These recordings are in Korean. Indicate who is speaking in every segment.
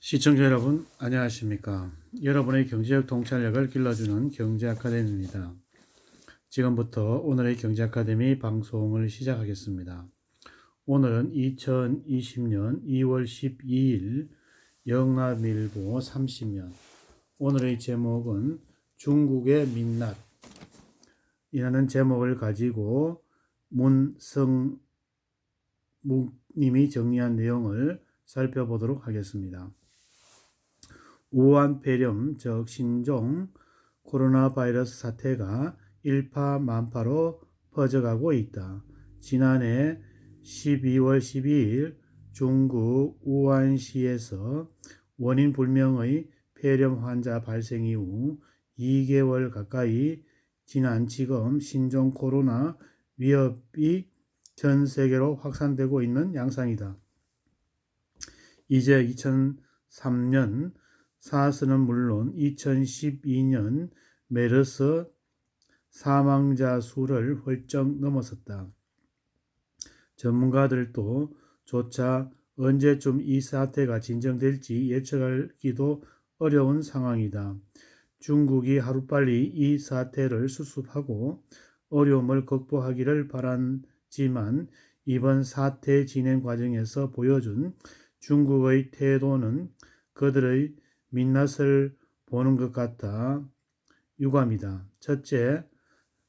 Speaker 1: 시청자 여러분 안녕하십니까. 여러분의 경제적 통찰력을 길러주는 경제아카데미입니다. 지금부터 오늘의 경제아카데미 방송을 시작하겠습니다. 오늘은 2020년 2월 12일 영남일보 30면, 오늘의 제목은 중국의 민낯 이라는 제목을 가지고 문성묵님이 정리한 내용을 살펴보도록 하겠습니다. 우한 폐렴 즉 신종 코로나 바이러스 사태가 일파만파로 퍼져가고 있다. 지난해 12월 12일 중국 우한시에서 원인 불명의 폐렴 환자 발생 이후 2개월 가까이 지난 지금 신종 코로나 위협이 전 세계로 확산되고 있는 양상이다. 이제 2003년 사스는 물론 2012년 메르스 사망자 수를 훌쩍 넘어섰다. 전문가들도 조차 언제쯤 이 사태가 진정될지 예측하기도 어려운 상황이다. 중국이 하루빨리 이 사태를 수습하고 어려움을 극복하기를 바라지만 이번 사태 진행 과정에서 보여준 중국의 태도는 그들의 민낯을 보는 것 같아 유감이다. 첫째,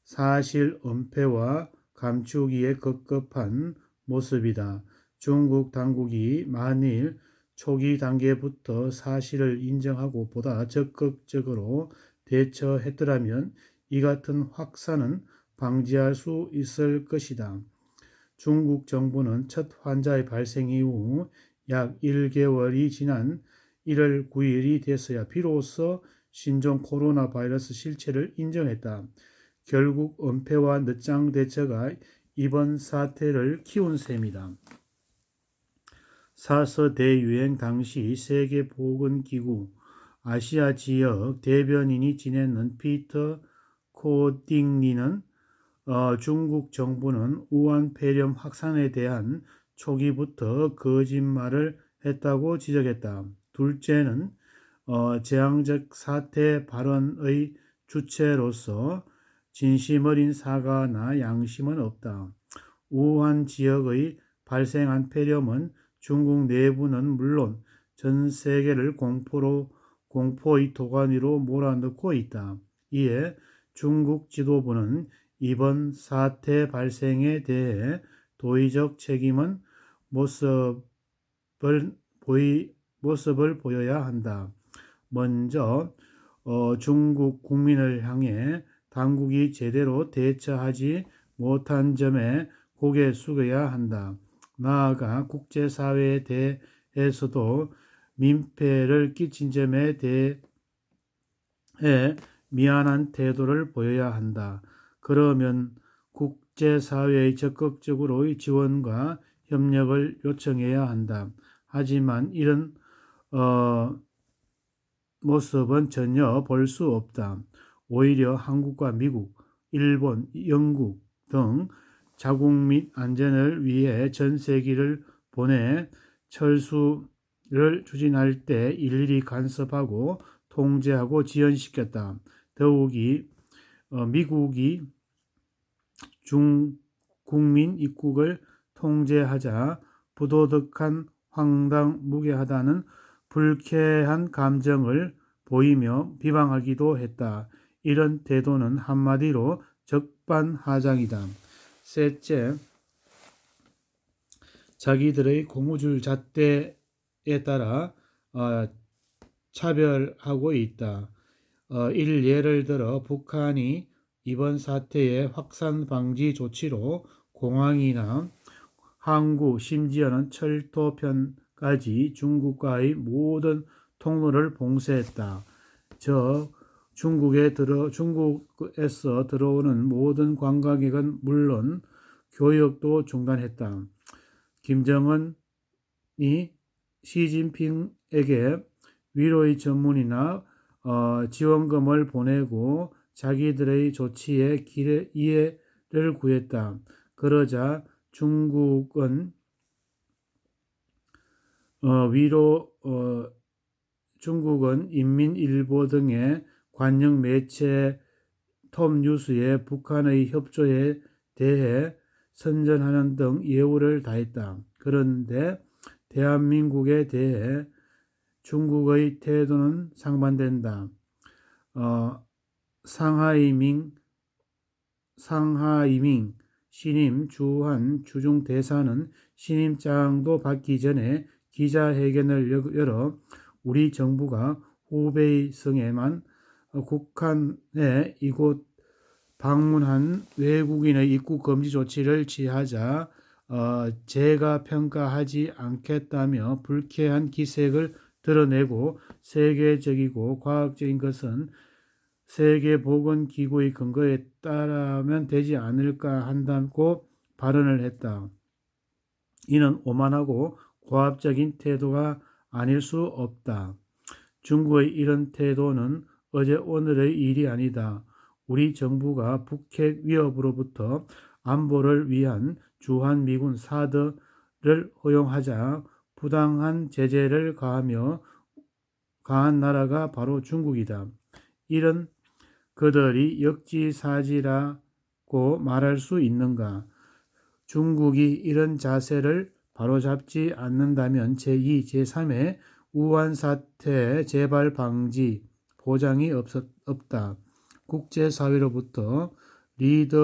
Speaker 1: 사실 은폐와 감추기에 급급한 모습이다. 중국 당국이 만일 초기 단계부터 사실을 인정하고 보다 적극적으로 대처했더라면 이 같은 확산은 방지할 수 있을 것이다. 중국 정부는 첫 환자의 발생 이후 약 1개월이 지난 1월 9일이 돼서야 비로소 신종 코로나 바이러스 실체를 인정했다. 결국 은폐와 늦장 대처가 이번 사태를 키운 셈이다. 사스 대유행 당시 세계보건기구 아시아 지역 대변인이 지냈는 피터 코딩리는 중국 정부는 우한 폐렴 확산에 대한 초기부터 거짓말을 했다고 지적했다. 둘째는 재앙적 사태 발언의 주체로서 진심 어린 사과나 양심은 없다. 우한 지역의 발생한 폐렴은 중국 내부는 물론 전 세계를 공포의 도가니로 몰아넣고 있다. 이에 중국 지도부는 이번 사태 발생에 대해 도의적 책임은 모습을 보여야 한다. 먼저 중국 국민을 향해 당국이 제대로 대처하지 못한 점에 고개 숙여야 한다. 나아가 국제사회에 대해서도 민폐를 끼친 점에 대해 미안한 태도를 보여야 한다. 그러면 국제사회의 적극적으로 지원과 협력을 요청해야 한다. 하지만 이런 모습은 전혀 볼 수 없다. 오히려 한국과 미국, 일본, 영국 등 자국 및 안전을 위해 전세기를 보내 철수를 추진할 때 일일이 간섭하고 통제하고 지연시켰다. 더욱이 미국이 중국민 입국을 통제하자 부도덕한 황당무계하다는 불쾌한 감정을 보이며 비방하기도 했다. 이런 태도는 한마디로 적반하장이다. 셋째, 자기들의 고무줄 잣대에 따라 차별하고 있다. 예를 들어 북한이 이번 사태의 확산 방지 조치로 공항이나 항구 심지어는 철도편까지 중국과의 모든 통로를 봉쇄했다. 중국에서 들어오는 모든 관광객은 물론 교역도 중단했다. 김정은이 시진핑에게 위로의 전문이나 지원금을 보내고 자기들의 조치에 이해를 구했다. 그러자 중국은 중국은 인민일보 등의 관영 매체 톱뉴스에 북한의 협조에 대해 선전하는 등 예우를 다했다. 그런데 대한민국에 대해 중국의 태도는 상반된다. 상하이밍 신임 주한 주중 대사는 신임장도 받기 전에 기자회견을 열어 우리 정부가 후베이성에만 국한에 이곳 방문한 외국인의 입국 금지 조치를 취하자 제가 평가하지 않겠다며 불쾌한 기색을 드러내고 세계적이고 과학적인 것은 세계보건기구의 근거에 따르면 되지 않을까 한다고 발언을 했다. 이는 오만하고 고압적인 태도가 아닐 수 없다. 중국의 이런 태도는 어제 오늘의 일이 아니다. 우리 정부가 북핵 위협으로부터 안보를 위한 주한미군 사드를 허용하자 부당한 제재를 가한 나라가 바로 중국이다. 이런 그들이 역지사지라고 말할 수 있는가? 중국이 이런 자세를 바로잡지 않는다면 제2, 제3의 우한 사태 재발 방지 보장이 없다. 국제사회로부터 리더